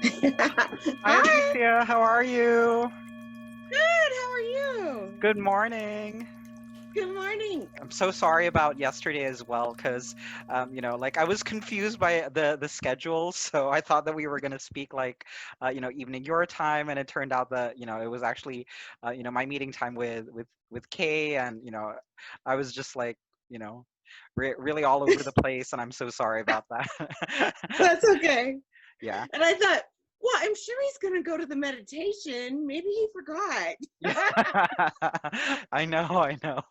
Hi, Hi, Alicia. How are you? good. How are you? Good morning. Good morning. I'm so sorry about yesterday as well, because like I was confused by the schedule, so I thought that we were gonna speak like, evening your time, and it turned out that it was actually, my meeting time with Kay, and I was just like, you know, really all over the place, and I'm so sorry about that. That's okay. Yeah. And I thought, well, I'm sure he's going to go to the meditation. Maybe he forgot. Yeah, I know, I know.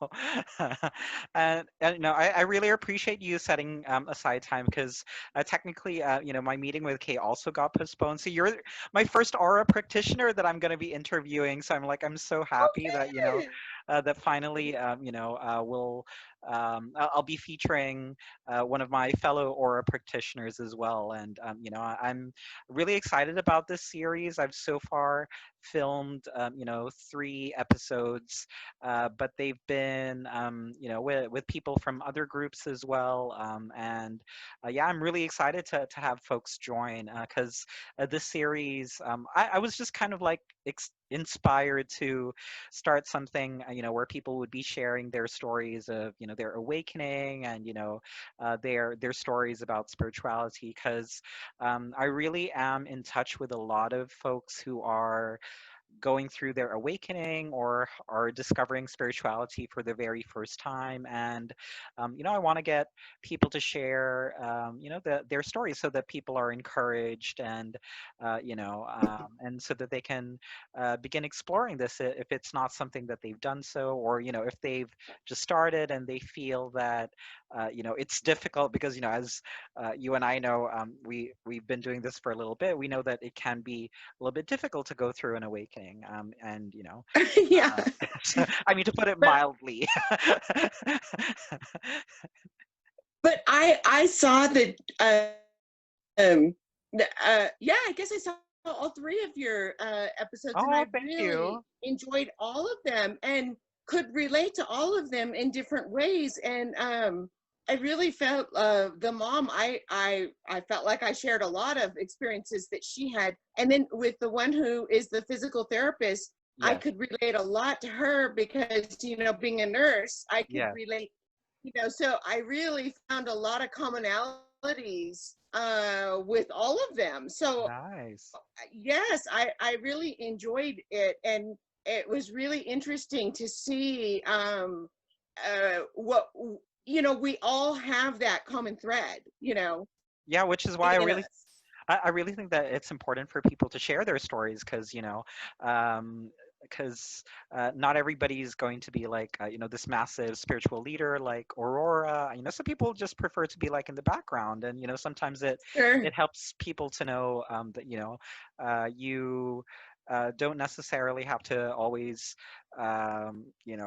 And I really appreciate you setting aside time because technically, my meeting with Kay also got postponed. So you're my first aura practitioner that I'm going to be interviewing. So I'm so Oh, happy that, good. that finally, I'll be featuring one of my fellow aura practitioners as well. And, I'm really excited about this series. I've so far filmed 3 episodes, but they've been with people from other groups as well, and yeah, I'm really excited to have folks join because this series, I was just kind of like inspired to start something where people would be sharing their stories of their awakening, and their stories about spirituality, because I really am in touch with a lot of folks who are going through their awakening or are discovering spirituality for the very first time. And I want to get people to share their stories so that people are encouraged, and and so that they can begin exploring this, if it's not something that they've done so, or if they've just started and they feel that it's difficult, because as you and I know, we've been doing this for a little bit. We know that it can be a little bit difficult to go through an awakening, and Yeah. I mean, to put it But mildly. but I saw that um yeah, I guess I saw all three of your episodes, and Oh, I thank really you. enjoyed all of them and could relate to all of them in different ways. And I really felt the mom. I felt like I shared a lot of experiences that she had, and then with the one who is the physical therapist, I Yes, could relate a lot to her because being a nurse, I could yes, relate. So I really found a lot of commonalities with all of them. So nice. yes, I really enjoyed it, and it was really interesting to see what we all have that common thread, Yeah, which is why in us. I really think that it's important for people to share their stories, because um, not everybody's going to be like this massive spiritual leader like Aurora. Some people just prefer to be like in the background, and sometimes Sure. it helps people to know that you don't necessarily have to always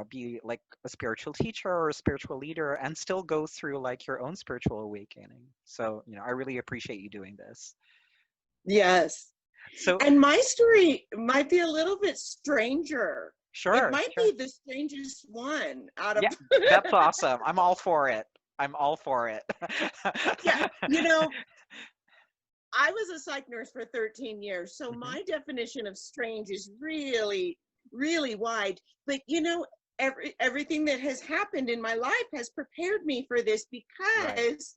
be like a spiritual teacher or a spiritual leader and still go through like your own spiritual awakening. So I really appreciate you doing this. Yes. So And my story might be a little bit stranger. It sure, might sure. be the strangest one out of Yeah, that's awesome. I'm all for it. I'm all for it. yeah, you know, I was a psych nurse for 13 years, so Hmm. my definition of strange is really, really wide. But everything that has happened in my life has prepared me for this Right, because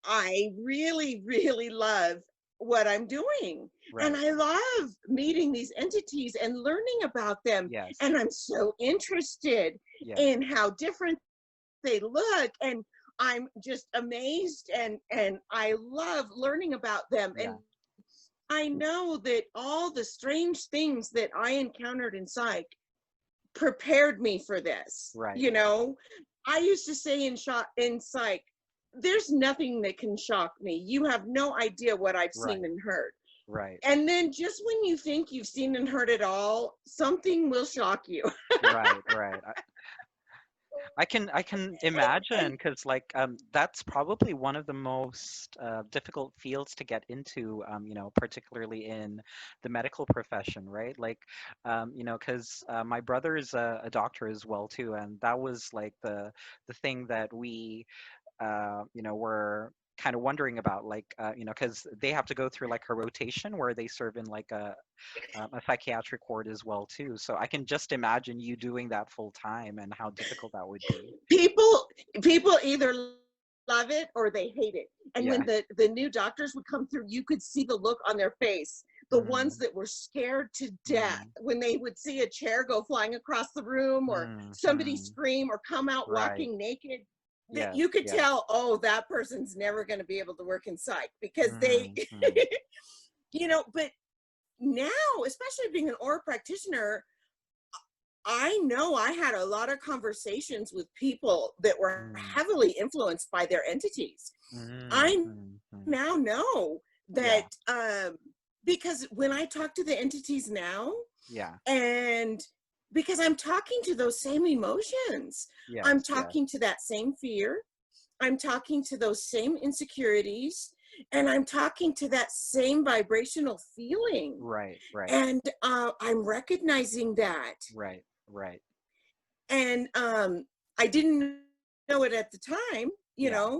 I really, really love what I'm doing. And right. I love meeting these entities and learning about them. Yes, And I'm so interested yes. in how different they look, and I'm just amazed, and I love learning about them. Yeah, And I know that all the strange things that I encountered in psych prepared me for this. right, I used to say in psych, there's nothing that can shock me. You have no idea what I've seen right, and heard. right. And then just when you think you've seen and heard it all, something will shock you. Right, right. I can imagine, And because like that's probably one of the most difficult fields to get into, particularly in the medical profession, right? Like because my brother is a doctor as well too, and that was like the thing that we were kind of wondering about, like, because they have to go through like a rotation where they serve in like a psychiatric ward as well too. So I can just imagine you doing that full time and how difficult that would be. People either love it or they hate it. And Yeah. when the new doctors would come through, you could see the look on their face. The ones Mm, that were scared to death mm, when they would see a chair go flying across the room, or somebody mm. scream or come out Right. walking naked, that Yes. you could Yes. tell, oh, that person's never going to be able to work in psych, because they, Mm, mm, but now, especially being an aura practitioner, I know I had a lot of conversations with people that were mm, heavily influenced by their entities. mm, I mm, mm. now know Yeah. that, because when I talk to the entities now, Yeah. and because I'm talking to those same emotions, I'm Yes. Yes. talking to that same fear, I'm talking to those same insecurities, and I'm talking to that same vibrational feeling. Right. Right. And I'm recognizing that. Right. Right. And I didn't know it at the time, Yeah.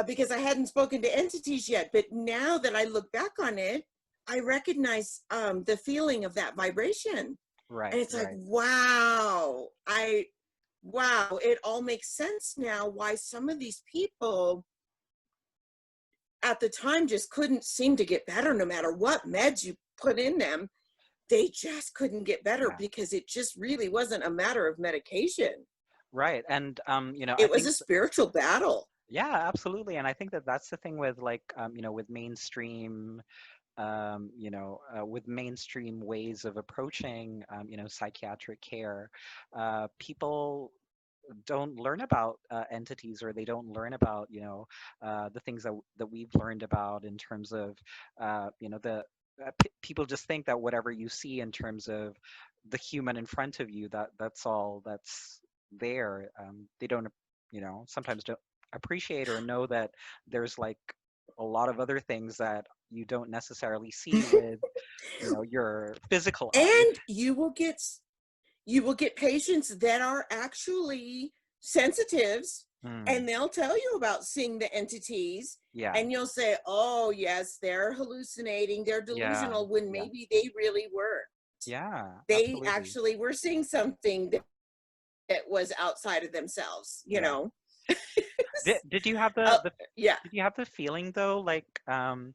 because I hadn't spoken to entities yet. But now that I look back on it, I recognize the feeling of that vibration. And Right. it's like, Right. wow, it all makes sense now why some of these people at the time just couldn't seem to get better. No matter what meds you put in them, they just couldn't get better, Yeah. because it just really wasn't a matter of medication. Right. And I It was think a spiritual battle. yeah, absolutely. And I think that that's the thing with like with mainstream with mainstream ways of approaching psychiatric care. People don't learn about entities, or they don't learn about the things that we've learned about in terms of the people just think that whatever you see in terms of the human in front of you, that's all that's there. They don't sometimes don't appreciate or know that there's like a lot of other things that you don't necessarily see with your physical eyes. And you will get patients that are actually sensitives, Mm, and they'll tell you about seeing the entities, yeah, and you'll say, oh yes, they're hallucinating, they're yeah, delusional, when yeah, maybe they really were. yeah, They absolutely. actually were seeing something that was outside of themselves, Yeah. Did you have uh, the yeah. did you have the feeling though, like um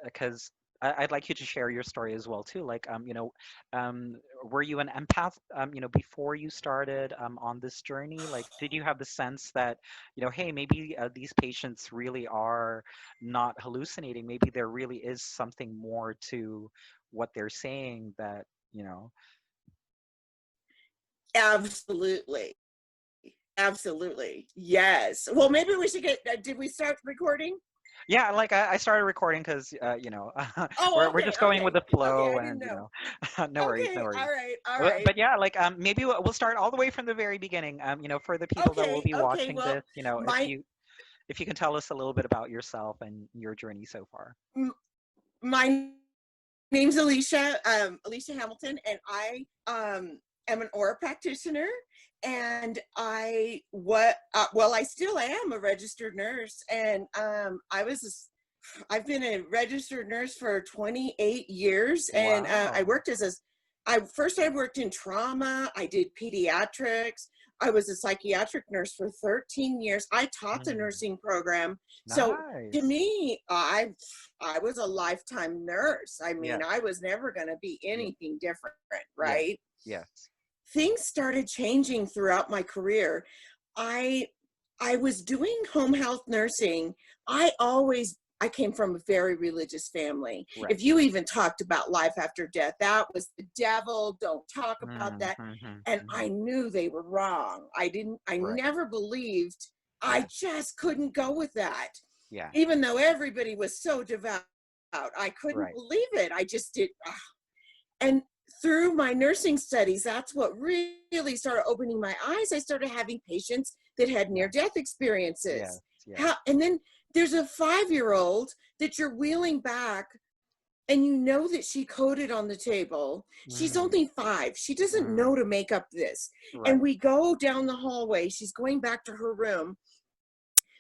because I'd like you to share your story as well too. Like um were you an empath before you started on this journey? Like did you have the sense that hey, maybe these patients really are not hallucinating. Maybe there really is something more to what they're saying that you know. Absolutely. Absolutely. Yes. Well, maybe we should did we start recording? Yeah, like I started recording because Oh, we're okay. just going with Okay. the Okay. flow, I didn't and know. no worries, no Okay. worries. All right. All But, right. but yeah, like maybe we'll start all the way from the very beginning. For the people that will Okay. be Okay. watching Well, this, if my you can tell us a little bit about yourself and your journey so far. m- my name's Alicia, Alicia Hamilton, and I am an aura practitioner. And I still am a registered nurse, and I've been a registered nurse for 28 years, and Wow. I worked in trauma. I did pediatrics. I was a psychiatric nurse for 13 years. I taught the Mm, nursing program. So to nice. me, I was a lifetime nurse. I mean, Yes. I was never going to be Yes. anything different, Yes. right? Yes. Things started changing throughout my career. I I was doing home health nursing. I came from a very religious family. Right. If you even talked about life after death, that was the devil. Don't talk about Mm, that. mm-hmm, And mm-hmm. I knew they were wrong. I Right. never believed. I Yes. just couldn't go with that. Yeah. Even though everybody was so devout, I couldn't Right. believe it. I just did. And through my nursing studies, that's what really started opening my eyes. I started having patients that had Yeah. near-death Yes. experiences. Yes. And then there's a 5-year-old that you're wheeling back, and you know that she coded on the table. She's Mm, only 5. She doesn't mm, know to make up this. And right. we go down the hallway. She's going back to her room.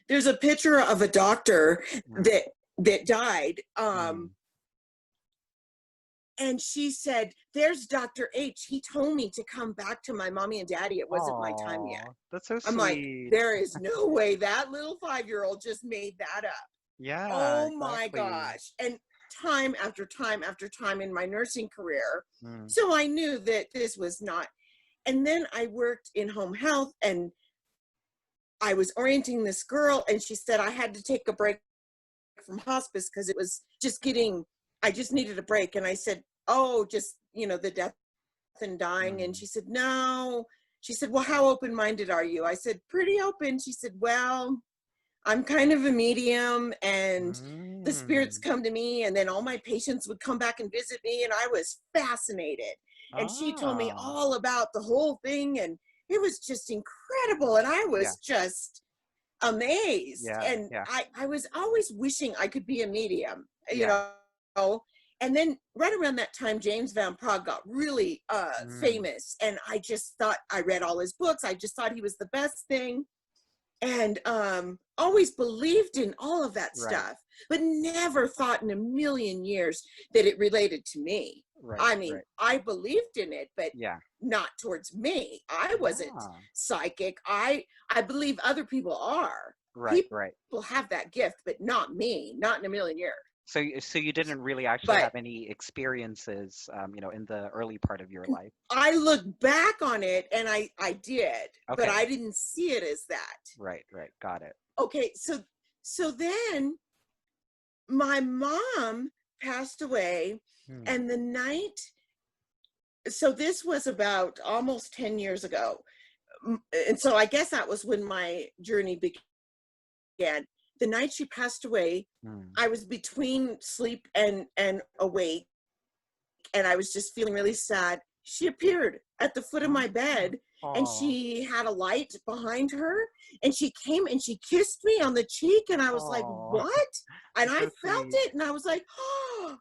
there's a picture of a doctor Mm. that died. Mm. And she said, there's Dr. H. He told me to come back to my mommy and daddy. It wasn't my time yet. Oh, that's so I'm like, sweet. there is no way that little 5-year-old just made that up. Yeah, Oh my exactly. gosh. And time after time after time in my nursing career. Mm. So I knew that this was not. And then I worked in home health, and I was orienting this girl, and she said I had to take a break from hospice because it was just getting, I just needed a break. And I said, oh, just, the death and dying. And Mm. she said, no. She said, well, how open-minded are you? I said, pretty open. She said, well, I'm kind of a medium, and the spirits Mm. come to me, and then all my patients would come back and visit me, and I was fascinated. And she told me Ah, all about the whole thing, and it was just incredible. And I yeah, was just amazed. yeah, And yeah, I was always wishing I could be a medium, yeah. And then right around that time, James Van Praagh got really Mm. famous. And I just thought, I read all his books. I just thought he was the best thing. And always believed in all of that Right, stuff, but never thought in a million years that it related to me. right, I mean, right. I believed in it, but Yeah. not towards me. I wasn't Ah, psychic. I believe other people are. right, People right. have that gift, but not me, not in a million years. So, so you didn't really actually But have any experiences, in the early part of your life. I look back on it, and I did, but Okay. I didn't see it as that. Right, right. Got it. Okay, so then my mom passed away, Hmm. and the night, so this was about almost 10 years ago. And so I guess that was when my journey began. The night she passed away, Hmm. I was between sleep and awake, and I was just feeling really sad. She appeared at the foot of my Ah, bed, and oh, she had a light behind her, and she came and she kissed me on the cheek, and I was like, oh, what? And that's I so felt sweet. it, and I was like, oh.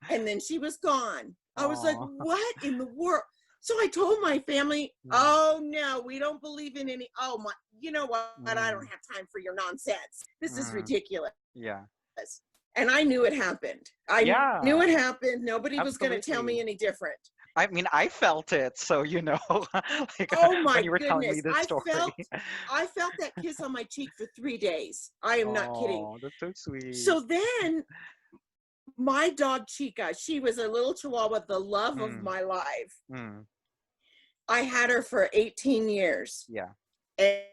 And then she was gone. I was like, Oh. what in the world? So I told my family, Hmm. oh no, we don't believe in any, oh my, you know what? I Hmm. don't have time for your nonsense. This is Hmm. ridiculous. Yeah. And I knew it happened. I knew Yeah, it happened. Nobody was going to tell me absolutely. any different. I mean, I felt it, so like Oh when my you were telling me goodness. this story. I felt that kiss on my cheek for 3 days. I am not kidding. Oh, that's so sweet. So then my dog Chica, she was a little chihuahua, the love of Mm. my life. Mm. I had her for 18 years. Yeah. And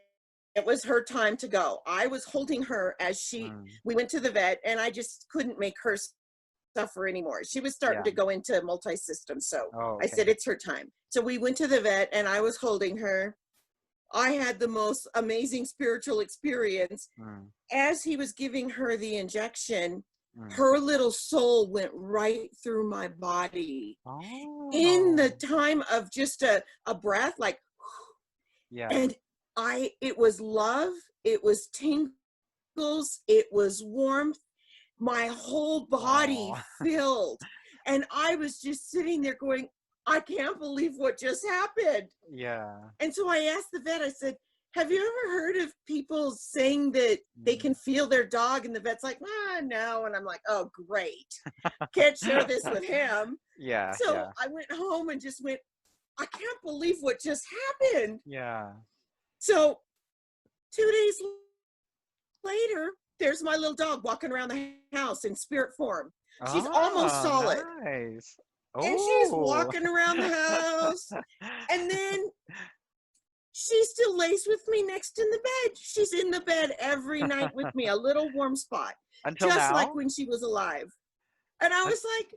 it was her time to go. I was holding her as Mm. we went to the vet, and I just couldn't make her suffer anymore. She was starting Yeah. to go into multi-system. So Oh, I okay. said, it's her time. So we went to the vet, and I was holding her. I had the most amazing spiritual experience. Mm. As he was giving her the injection, Mm. her little soul went right through my body in the Oh, time of just a breath, like, yeah. and it was love, it was tingles, it was warmth, my whole body Oh, filled. And I was just sitting there going, I can't believe what just happened. yeah. And so I asked the vet, I said, have you ever heard of people saying that they Mm. can feel their dog? And the vet's like, no. And I'm like, oh, great. Can't share this with him. Yeah, So yeah, I went home and just went, I can't believe what just happened. yeah. So 2 days later, there's my little dog walking around the house in spirit form. She's almost Oh, solid. nice. And she's Oh. walking around the house. And then she still lays with me next in the bed. She's in the bed every night with me, a little warm spot, Until just like now? when she was alive. And I Un- was like,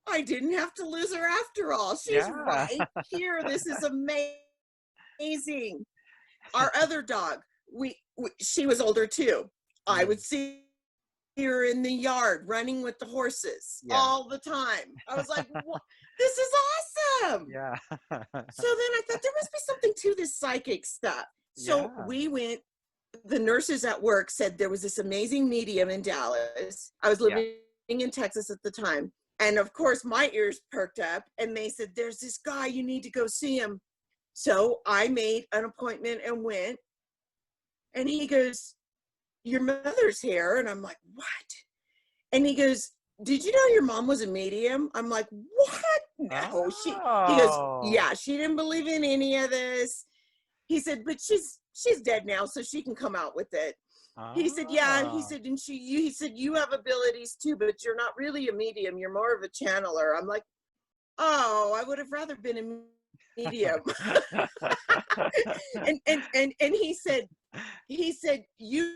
I didn't have to lose her after all. She's Yeah. right here. This is amazing. Our other dog, she was older too. I Mm. would see her in the yard running with the horses Yeah. all the time. I was like, what? This is awesome. Yeah. So then I thought there must be something to this psychic stuff. So Yeah. we went, the nurses at work said there was this amazing medium in Dallas. I was Yeah. living in Texas at the time. And of course, my ears perked up, and they said, there's this guy, you need to go see him. So I made an appointment and went. And he goes, your mother's here. And I'm like, what? And he goes, did you know your mom was a medium? I'm like, what? No, he goes, Oh. yeah, she didn't believe in any of this. He said, but she's dead now, so she can come out with it. He said, yeah. He Oh. said, he said, you have abilities too, but you're not really a medium. You're more of a channeler. I'm like, oh, I would have rather been a medium. and he said, you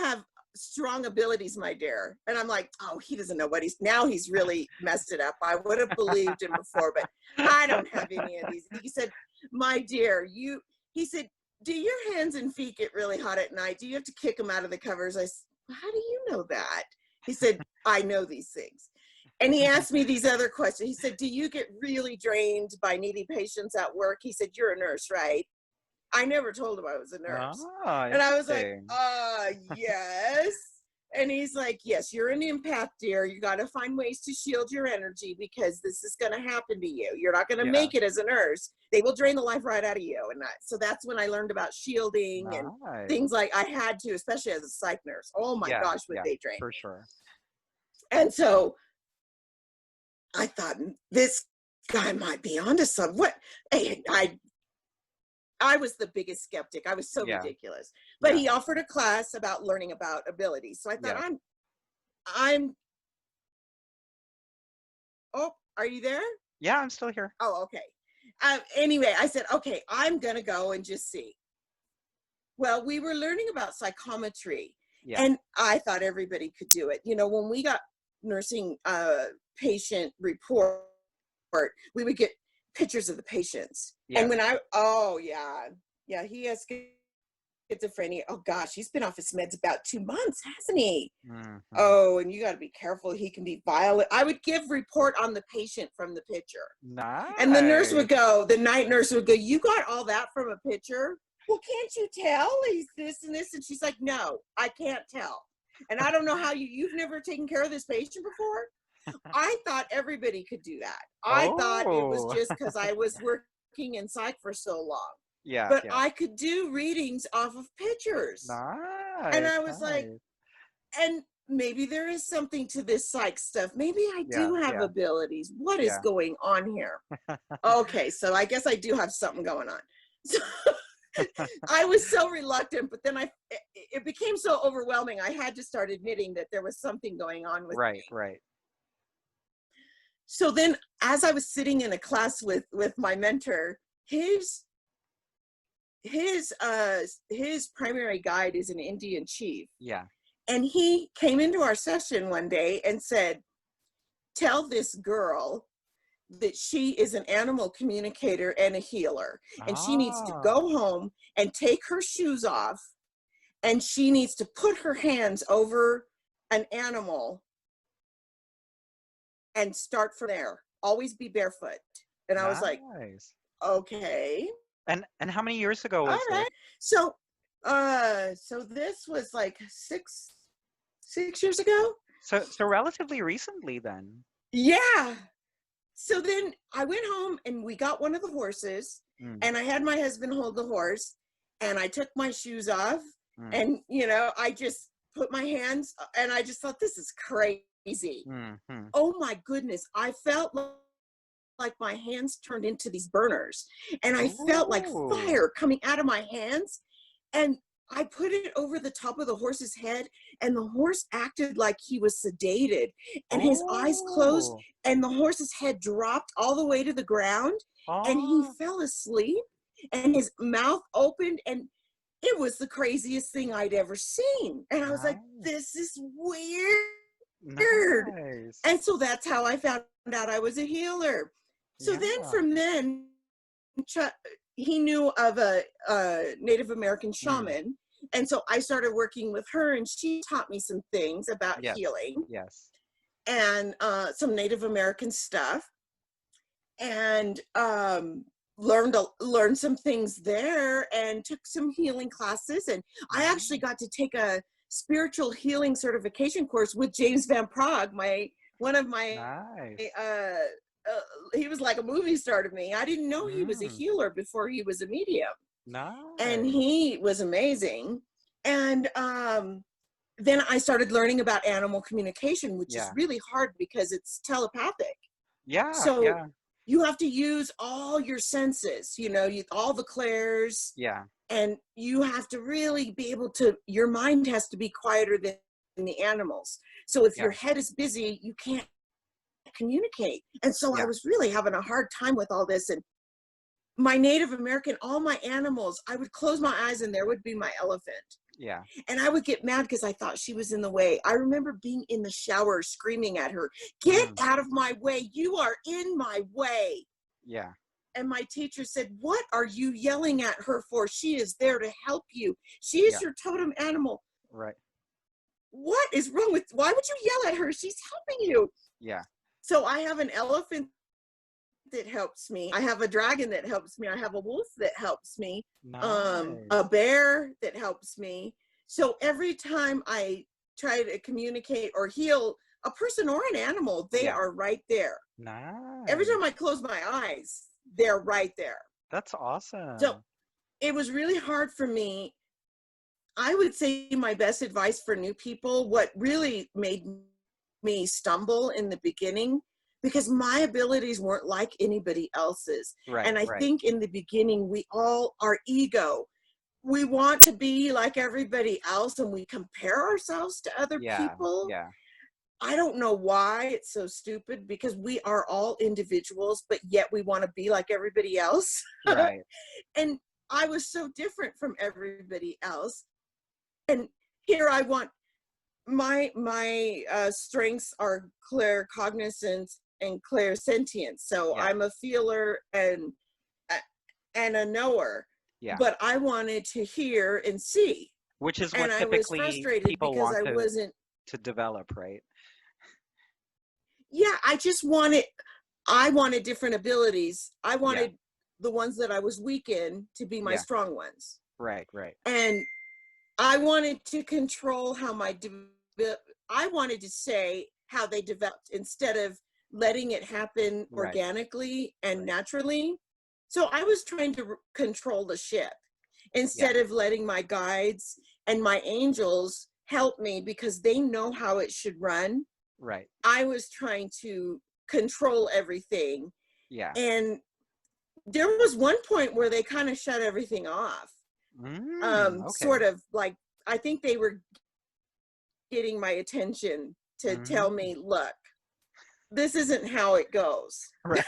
have strong abilities, my dear. And I'm like, oh, he doesn't know what he's really messed it up. I would have believed him before, but I don't have any of these. He said, my dear, he said, do your hands and feet get really hot at night? Do you have to kick them out of the covers? I said, how do you know that? He said, I know these things. And he asked me these other questions. He said, do you get really drained by needy patients at work? He said, you're a nurse, right? I never told him I was a nurse. Oh, And I was like, interesting. yes. And he's like, yes, you're an empath, dear. You got to find ways to shield your energy because this is going to happen to you. You're not going to Yeah. make it as a nurse. They will drain the life right out of you. And so that's when I learned about shielding and things like I had to, especially as a psych nurse. Oh my gosh, would they drain for me. sure. And so I thought this guy might be onto something. What? I was the biggest skeptic. I was so ridiculous. But he offered a class about learning about abilities. So I thought, oh, are you there? Yeah, I'm still here. Oh, okay. Anyway, I said, okay, I'm going to go and just see. Well, we were learning about psychometry. Yeah. And I thought everybody could do it. You know, when we got nursing patient report, we would get pictures of the patients. Yeah. And when he has schizophrenia. Oh gosh, he's been off his meds about 2 months, hasn't he? Mm-hmm. Oh, and you got to be careful. He can be violent. I would give report on the patient from the picture. Nice. And the night nurse would go, you got all that from a picture? Well, can't you tell he's this and this? And she's like, no, I can't tell. And I don't know how you've never taken care of this patient before? I thought everybody could do that. I thought it was just because I was working in psych for so long. Yeah. But I could do readings off of pictures. Nice. And I was like, and maybe there is something to this psych stuff. Maybe I do have abilities. What is going on here? Okay, so I guess I do have something going on. So I was so reluctant, but then it became so overwhelming. I had to start admitting that there was something going on with me. Right. So then as I was sitting in a class with my mentor, his primary guide is an Indian chief. Yeah. And he came into our session one day and said, tell this girl that she is an animal communicator and a healer. And she needs to go home and take her shoes off. And she needs to put her hands over an animal and start from there. Always be barefoot. And I was like, okay. And how many years ago was this? So this was like six years ago. So relatively recently then. Yeah. So then I went home and we got one of the horses and I had my husband hold the horse and I took my shoes off and, you know, I just put my hands and I just thought, this is crazy. Mm-hmm. Oh my goodness. I felt like my hands turned into these burners and I felt like fire coming out of my hands and I put it over the top of the horse's head and the horse acted like he was sedated and his eyes closed and the horse's head dropped all the way to the ground and he fell asleep and his mouth opened and it was the craziest thing I'd ever seen. And I was like, this is weird. Nice. And so that's how I found out I was a healer. So then from then, he knew of a Native American shaman. And so I started working with her and she taught me some things about healing. Yes. And some Native American stuff. And learned some things there and took some healing classes. And I actually got to take a spiritual healing certification course with James Van Praagh, one of my he was like a movie star to me. I didn't know he was a healer before he was a medium. Nice. And he was amazing. And then I started learning about animal communication, which is Yeah. really hard because it's telepathic. Yeah. So Yeah. you have to use all your senses, you know, all the clairs, Yeah. and you have to really be able to, your mind has to be quieter than the animals. So if Yeah. your head is busy, you can't communicate. And so I Yeah. was really having a hard time with all this. And my Native American, all my animals, I would close my eyes and there would be my elephant. Yeah. And I would get mad because I thought she was in the way. I remember being in the shower screaming at her, "Get Mm. out of my way. You are in my way." Yeah. And my teacher said, "What are you yelling at her for? She is there to help you. She is Yeah. your totem animal. Right. What is wrong with, why would you yell at her? She's helping you." Yeah. So I have an elephant that helps me. I have a dragon that helps me. I have a wolf that helps me. A Nice. bear that helps me. So every time I try to communicate or heal a person or an animal, they Yeah. are right there. Every Nice. time I close my eyes, they're right there. That's So awesome. it was really hard for me. I would say my best advice for new people, what really made me stumble in the beginning, because my abilities weren't like anybody else's. Right. And I Right. think in the beginning, we all, our ego, we want to be like everybody else and we compare ourselves to other Yeah. people. Yeah. I don't know why it's so stupid, because we are all individuals, but yet we want to be like everybody else. Right. And I was so different from everybody else. And here I want, my strengths are claircognizance and clairsentience. So Yeah. I'm a feeler and a knower, Yeah. but I wanted to hear and see. Which is And what I was typically frustrated people because want I wasn't, to develop, right? yeah, I wanted different abilities. I Yeah. wanted the ones that I was weak in to be my Yeah. strong ones. Right. Right. And I wanted to control how I wanted to say how they developed instead of letting it happen Right. organically and Right. naturally. So I was trying to control the ship Yeah. instead of letting my guides and my angels help me because they know how it should run. Right. I was trying to control everything. Yeah. And there was one point where they kind of shut everything off. Okay. Sort of like, I think they were getting my attention to tell Mm. me, look, this isn't how it goes. Right.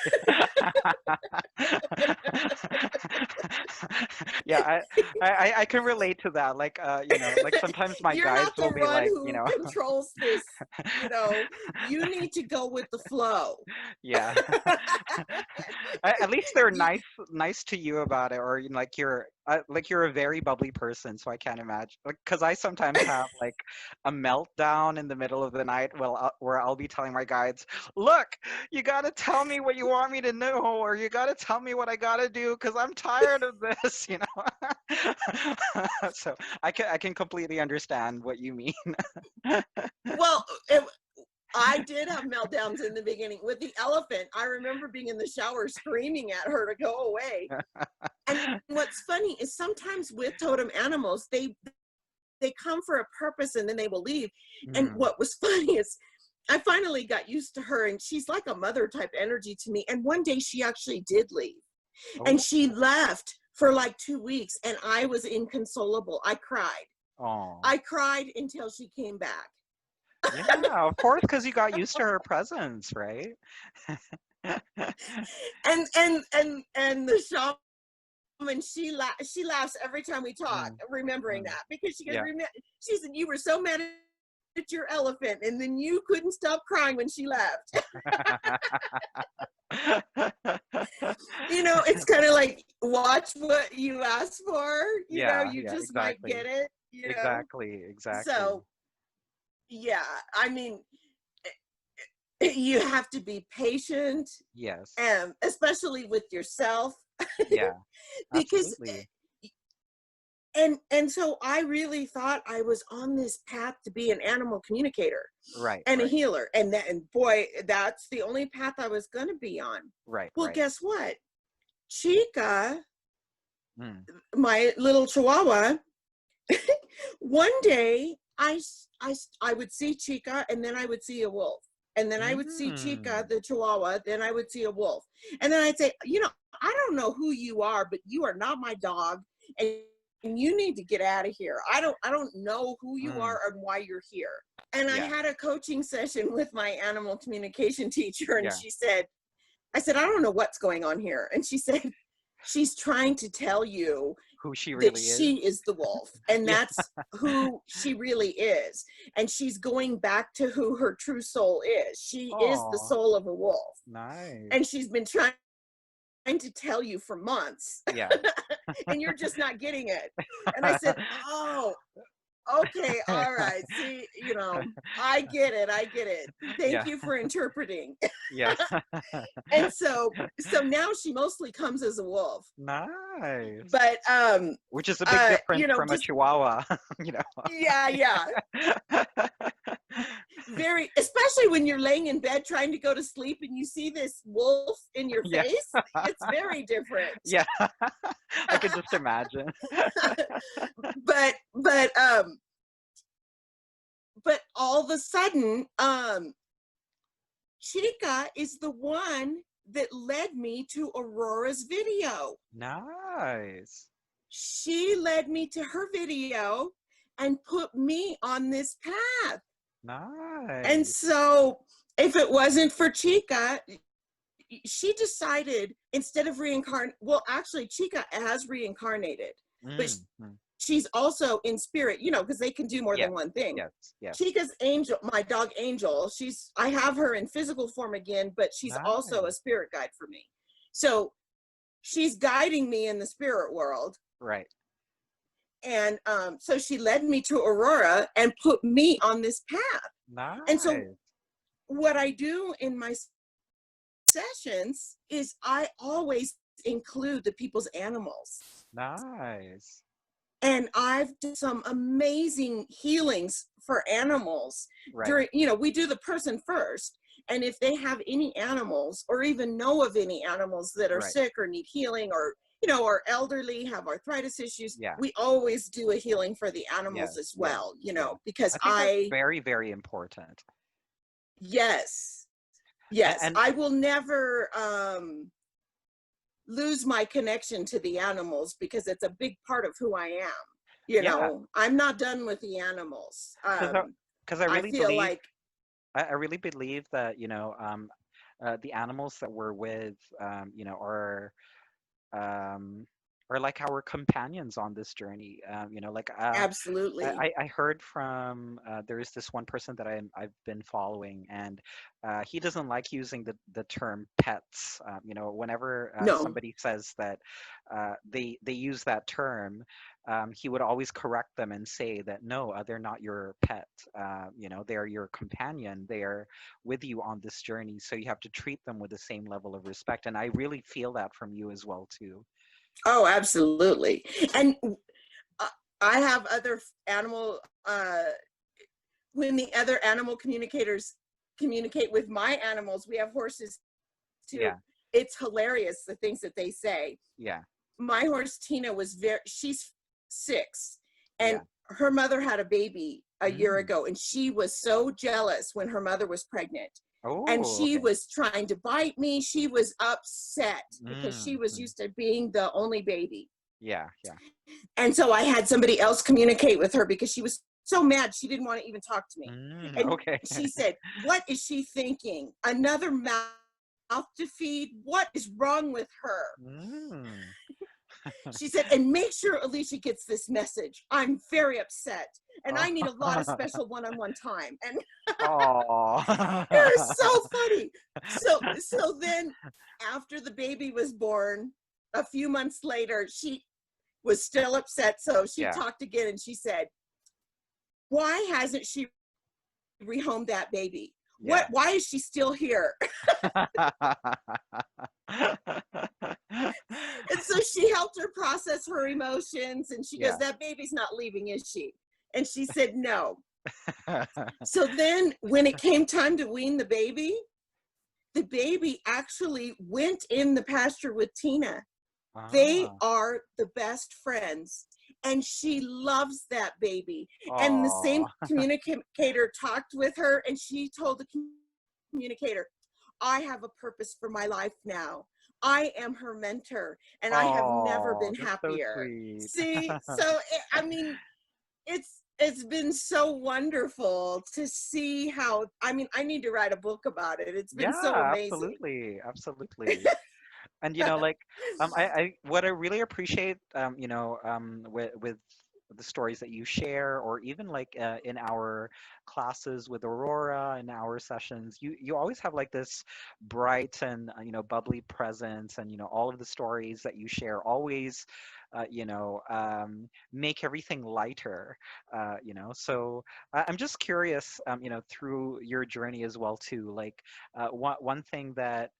Yeah, I can relate to that. Like, like sometimes my You're guides not the will be one like, who controls this, you need to go with the flow. yeah. At least they're You, nice to you about it, or like you're a very bubbly person, so I can't imagine. Like, because I sometimes have like a meltdown in the middle of the night, where I'll be telling my guides, "Look, you gotta tell me what you want me to know, or you gotta tell me what I gotta do, because I'm tired of this," So I can completely understand what you mean. well, I did have meltdowns in the beginning with the elephant. I remember being in the shower screaming at her to go away. And what's funny is sometimes with totem animals, they come for a purpose and then they will leave. And Mm. what was funny is I finally got used to her, and she's like a mother type energy to me. And one day she actually did leave, and Oh. she left for like 2 weeks, and I was inconsolable. I cried. Oh. I cried until she came back. Yeah, of course, because you got used to her presence, right? And the shaman, she laughs every time we talk, Mm, remembering mm, that, because she goes, yeah. she said, you were so mad at your elephant, and then you couldn't stop crying when she left. It's kind of like, watch what you ask for, Yeah, you yeah, just might exactly. get it. Exactly, exactly. So yeah, I mean, you have to be patient, Yes. especially with yourself. Yeah, Because absolutely. and so I really thought I was on this path to be an animal communicator Right, and a right, healer, and boy, that's the only path I was going to be on. right, Well, right. guess what? Chica, Mm, my little chihuahua, One day I would see Chica, and then I would see a wolf. And then I would see Chica, the Chihuahua, then I would see a wolf. And then I'd say, you know, I don't know who you are, but you are not my dog. And you need to get out of here. I don't know who you are and why you're here. And I had a coaching session with my animal communication teacher, and she said, I said, I don't know what's going on here. And she said, she's trying to tell you who she really that is. She is the wolf, and that's who she really is. And she's going back to who her true soul is. She is the soul of a wolf. Nice. And she's been trying to tell you for months. Yeah. And you're just not getting it. And I said, oh, okay, all right. See, you know, I get it. Thank you for interpreting. Yeah. And so now she mostly comes as a wolf. Nice. But which is a big difference, you know, from a Chihuahua, you know. Yeah. Very, especially when you're laying in bed trying to go to sleep and you see this wolf in your face. It's very different. Yeah. I could just imagine. But all of a sudden, Chica is the one that led me to Aurora's video. Nice. She led me to her video and put me on this path. Nice. And so if it wasn't for Chica, she decided instead of well, actually Chica has reincarnated, but she's also in spirit, you know, because they can do more than one thing. Yes. Chica's Angel, my dog Angel, I have her in physical form again, but she's also a spirit guide for me. So she's guiding me in the spirit world. Right. And so she led me to Aurora and put me on this path. Nice. And so what I do in my sessions is I always include the people's animals. Nice. And I've done some amazing healings for animals. Right. During, you know, we do the person first. And if they have any animals or even know of any animals that are sick or need healing, or, you know, or elderly, have arthritis issues, we always do a healing for the animals as well, you know, because I think that's very, very important. Yes. And I will never lose my connection to the animals because it's a big part of who I am. You know, I'm not done with the animals. Because I really believe that, you know, the animals that we're with, you know, are like our companions on this journey. You know, like absolutely. I heard from there is this one person that I've been following, and he doesn't like using the term pets. You know, whenever somebody says that they use that term, he would always correct them and say that no, they're not your pet. You know, they're your companion. They are with you on this journey, so you have to treat them with the same level of respect. And I really feel that from you as well too. Oh, absolutely. And I have other animal, when the other animal communicators communicate with my animals, we have horses too. Yeah. It's hilarious, the things that they say. Yeah. My horse, Tina, she's 6, and her mother had a baby a year ago, and she was so jealous when her mother was pregnant. Oh, and she was trying to bite me. She was upset because she was used to being the only baby. Yeah. And so I had somebody else communicate with her because she was so mad. She didn't want to even talk to me. And she said, what is she thinking? Another mouth to feed? What is wrong with her? She said, and make sure Alicia gets this message. I'm very upset. And I need a lot of special one-on-one time. And it was so funny. So then after the baby was born, a few months later, she was still upset. So she talked again, and she said, why hasn't she rehomed that baby? Why is she still here? And so she helped her process her emotions, and she goes, that baby's not leaving, is she? And she said, no. So then when it came time to wean the baby actually went in the pasture with Tina. They are the best friends. and she loves that baby. And the same Oh, communicator talked with her, and she told the communicator, I have a purpose for my life now. I am her mentor, and I have never oh, been that's so happier. sweet. See, so I mean, it's been so wonderful to see how, I mean, I need to write a book about it. It's been so Yeah, amazing. absolutely, absolutely. And like I what I really appreciate with the stories that you share, or even like in our classes with Aurora, in our sessions, you always have like this bright and bubbly presence, and all of the stories that you share always make everything lighter. So I'm just curious, through your journey as well too, like one thing that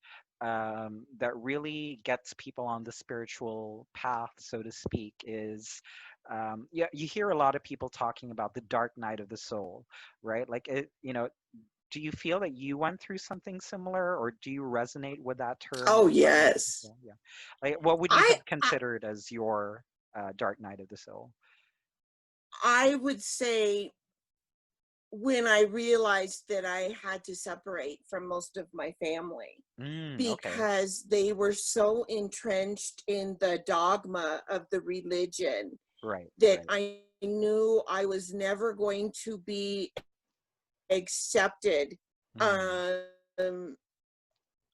really gets people on the spiritual path, so to speak, is yeah, you hear a lot of people talking about the dark night of the soul, right? Like do you feel that you went through something similar, or do you resonate with that term, Oh, the dark night of the yes. soul? Yeah. Like, what would you I, have considered as your dark night of the soul? I would say when I realized that I had to separate from most of my family Okay. because they were so entrenched in the dogma of the religion Right. that Right. I knew I was never going to be accepted. Mm, Um,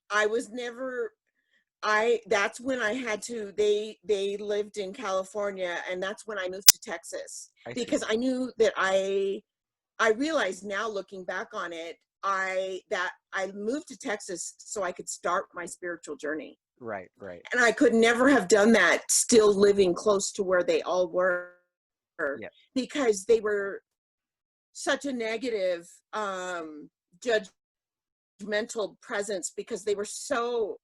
I was never that's when I had to they lived in California, and that's when I moved to Texas I see. because I knew that I realize now looking back on it, I moved to Texas so I could start my spiritual journey. Right. Right. And I could never have done that still living close to where they all were Yeah. because they were such a negative judgmental presence because they were so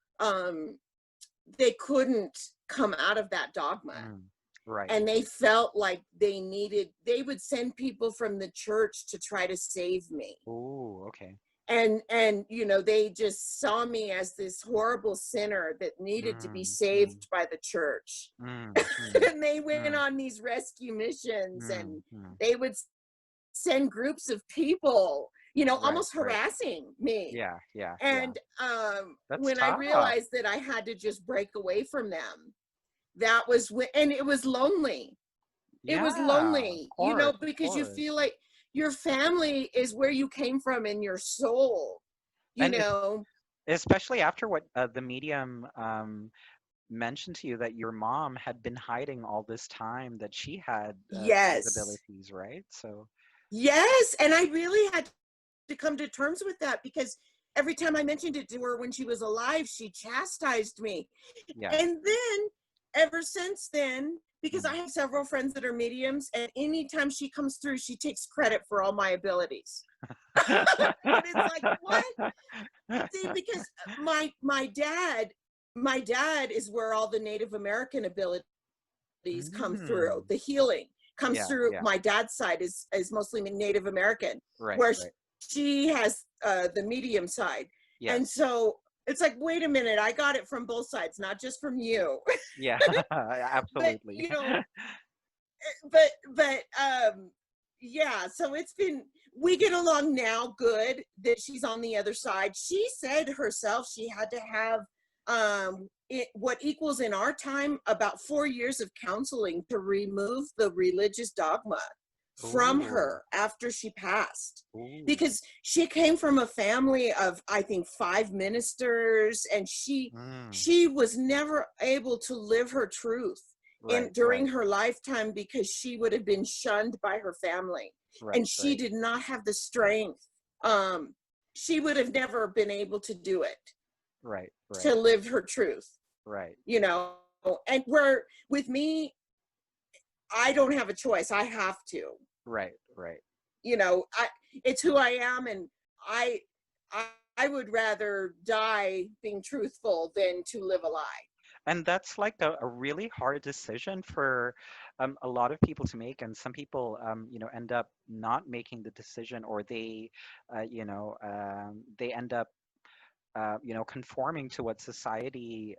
they couldn't come out of that dogma, Mm, right. and they felt like they would send people from the church to try to save me, Oh, okay. and they just saw me as this horrible sinner that needed to be Mm, mm, saved by the church. mm, mm, And they went mm, on these rescue missions, mm, and mm. they would send groups of people, Right, almost right. harassing me. Yeah, yeah, yeah. And That's when I tough. realized that I had to just break away from them, that was when, and it was lonely. It was Yeah, lonely, of because you course. feel like your family is where you came from in your soul, you And know. especially after what the medium mentioned to you, that your mom had been hiding all this time that she had these Yes. abilities, right? So, Yes. And I really had to come to terms with that because every time I mentioned it to her when she was alive, she chastised me. yeah. And then ever since then, because I Mm. have several friends that are mediums, and anytime she comes through, she takes credit for all my abilities. And it's like, what? See, because my dad is where all the Native American abilities come through. Mm. The healing comes Yeah, through. yeah. My dad's side is mostly Native American, Right, where right. she has the medium side. And Yes. so it's like, wait a minute, I got it from both sides, not just from you. Yeah, But absolutely. but yeah, so it's been, we get along now good that she's on the other side. She said herself she had to have what equals in our time about 4 years of counseling to remove the religious dogma from Ooh, her after she passed, ooh. because she came from a family of, I think, 5 ministers, and she Mm. she was never able to live her truth in Right, during right, her lifetime because she would have been shunned by her family, right, and she right, did not have the strength. um she would have never been able to do it, right, to right, live her truth, right, you know and where with me, I don't have a choice, I have to. right, right. I It's who I am, and I I, I would rather die being truthful than to live a lie. And that's like a really hard decision for a lot of people to make. And some people, end up not making the decision, or they end up, conforming to what society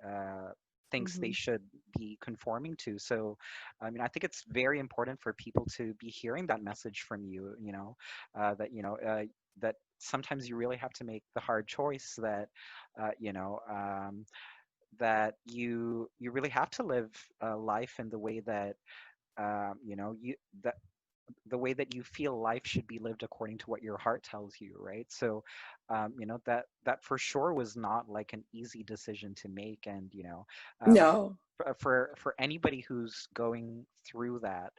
thinks they Mhm. should be conforming to. So, I mean, I think it's very important for people to be hearing that message from you, that, that sometimes you really have to make the hard choice that, uh, you know, um, that you really have to live life in the way that, you that the way that you feel life should be lived according to what your heart tells you, right? So, that for sure was not like an easy decision to make. And, No. for anybody who's going through that,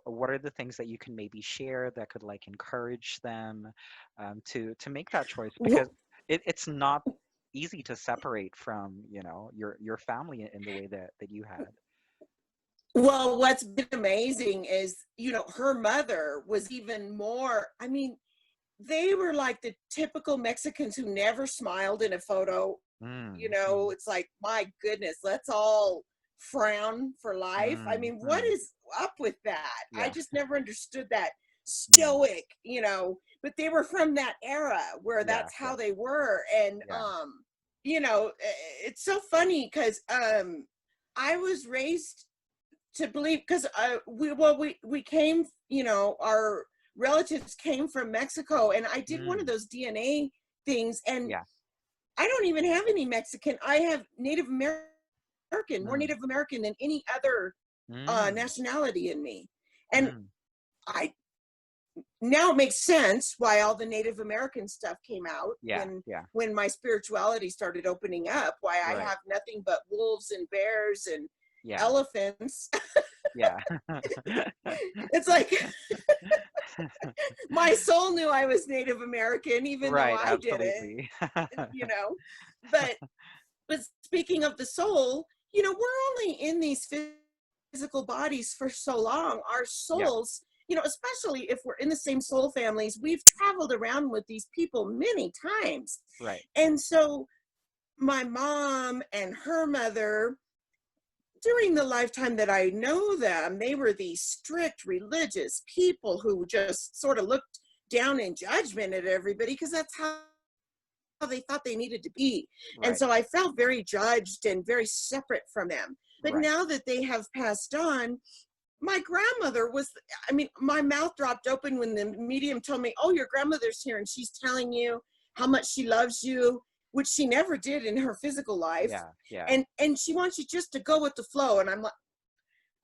what are the things that you can maybe share that could like encourage them to make that choice? Because W- it's not easy to separate from, your family in the way that you had. Well, what's been amazing is, her mother was even more, I mean, they were like the typical Mexicans who never smiled in a photo. Mm, It's like, my goodness, let's all frown for life. I mm, mean, what mm. is up with that? I Yeah. just never understood that Mm. stoic, but they were from that era where Yeah, that's yeah, how they were. And, yeah. it's so funny because I was raised to believe because we came, our relatives came from Mexico, and I did one of Mm, those DNA things, and yeah. I don't even have any Mexican. I have Native American, more Mm, Native American than any other mm, nationality in me. And mm. I now it makes sense why all the Native American stuff came out Yeah, yeah. when my spirituality started opening up. Why I Right. have nothing but wolves and bears and Yeah, elephants. yeah. It's like my soul knew I was Native American, even though Right, I didn't, absolutely. you know. But speaking of the soul, we're only in these physical bodies for so long. Our Yeah, souls, especially if we're in the same soul families, we've traveled around with these people many times. right. And so my mom and her mother, during the lifetime that I know them, they were these strict religious people who just sort of looked down in judgment at everybody because that's how they thought they needed to be. And Right, so I felt very judged and very separate from them. But right. now that they have passed on, my grandmother was, I mean, my mouth dropped open when the medium told me, "Oh, your grandmother's here and she's telling you how much she loves you," which she never did in her physical life. Yeah, yeah, And she wants you just to go with the flow. And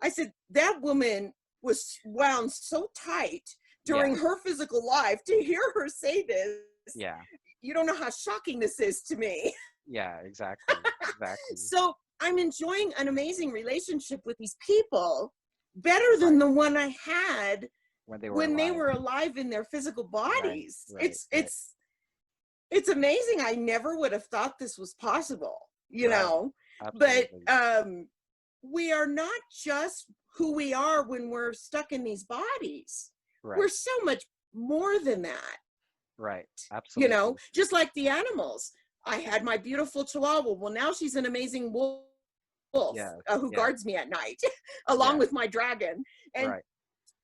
I said, that woman was wound so tight yeah, during her physical life. To hear her say this, yeah, you don't know how shocking this is to me. yeah, exactly, exactly. So I'm enjoying an amazing relationship with these people, better than Right. the one I had When they were when they alive. were alive in their physical Right, bodies. right, It's right, it's it's amazing. I never would have thought this was possible, right. But Absolutely. we are not just who we are when we're stuck in these bodies. We're Right, so much more than that, right. Absolutely. just like the animals. I had my beautiful Chihuahua. Well, now she's an amazing wolf Yes, who yes, guards me at night, along yeah, with my dragon. And right.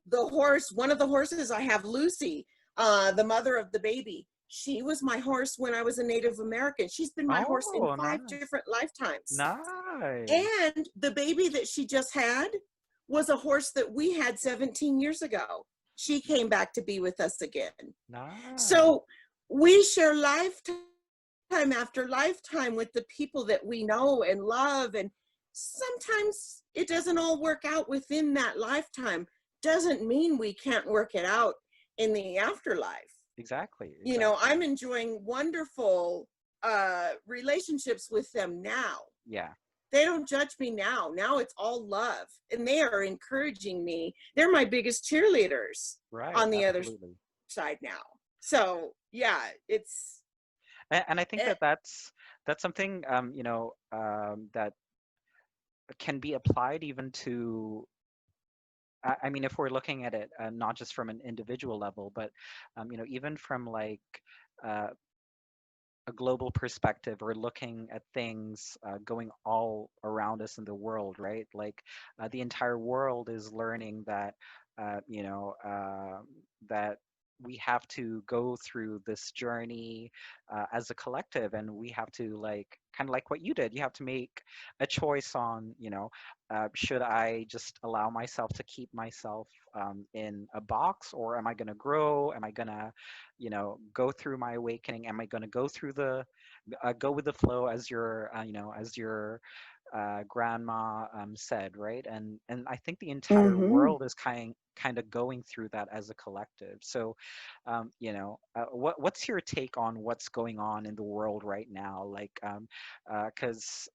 the horse, one of the horses I have, Lucy, the mother of the baby. She was my horse when I was a Native American. She's been my horse in Oh, 5 nice. different lifetimes. Nice. And the baby that she just had was a horse that we had 17 years ago. She came back to be with us again. Nice. So we share lifetime after lifetime with the people that we know and love. And sometimes it doesn't all work out within that lifetime. Doesn't mean we can't work it out in the afterlife. Exactly, exactly. I'm enjoying wonderful relationships with them now. Yeah, They don't judge me now. Now it's all love. And they are encouraging me. They're my biggest cheerleaders right. on the other Absolutely. side now. So yeah, it's And I think eh, that's something that can be applied even to. I mean, if we're looking at it not just from an individual level, but even from like uh, a global perspective, or looking at things going all around us in the world, right? Like the entire world is learning that uh, you know uh, that we have to go through this journey as a collective, and we have to, like, kind of like what you did, you have to make a choice on, should I just allow myself to keep myself in a box, or am I going to grow? Am I going to, go through my awakening? Am I going to go through the go with the flow, as your grandma said, right? And I think the entire Mm-hmm. world is kind of going through that as a collective. So, what's your take on what's going on in the world right now? Like, because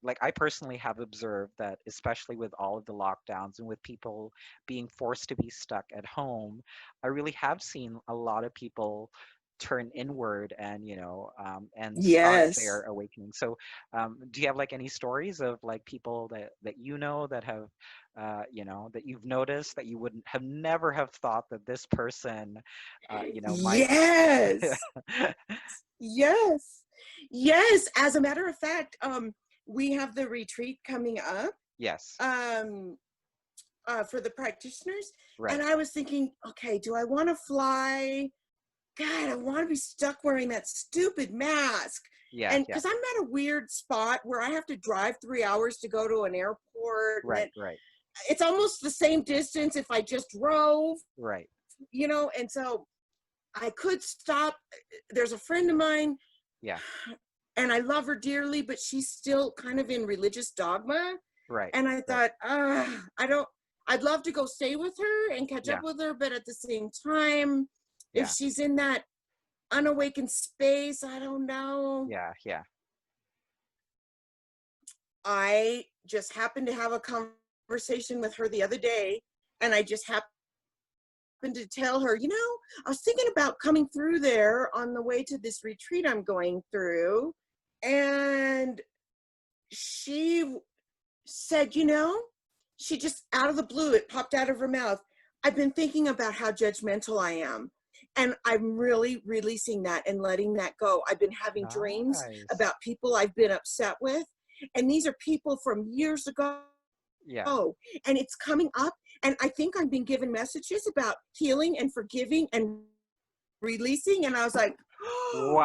like, I personally have observed that, especially with all of the lockdowns and with people being forced to be stuck at home, I really have seen a lot of people turn inward and and start their Yes. awakening. So do you have, like, any stories of, like, people that that have that you've noticed that you wouldn't have never have thought that this person might Yes. Yes. Yes. As a matter of fact, we have the retreat coming up yes, um, for the practitioners. right, And I was thinking, okay, do I want to fly? God, I want to be stuck wearing that stupid mask. yeah, And yeah, because I'm at a weird spot where I have to drive 3 hours to go to an airport. And right, then right, it's almost the same distance if I just drove, right, and so I could stop. There's a friend of mine, yeah, and I love her dearly, but she's still kind of in religious dogma. right, And I right, thought, I'd love to go stay with her and catch up yeah, with her, but at the same time, if yeah, she's in that unawakened space, I don't know. yeah, yeah, I just happened to have a conversation with her the other day, and I just happened to tell her, I was thinking about coming through there on the way to this retreat I'm going through. And she said, she just out of the blue, it popped out of her mouth. I've been thinking about how judgmental I am. And I'm really releasing that and letting that go. I've been having dreams nice, about people I've been upset with. And these are people from years ago. yeah, And it's coming up. And I think I'm being given messages about healing and forgiving and releasing. And I was like, oh,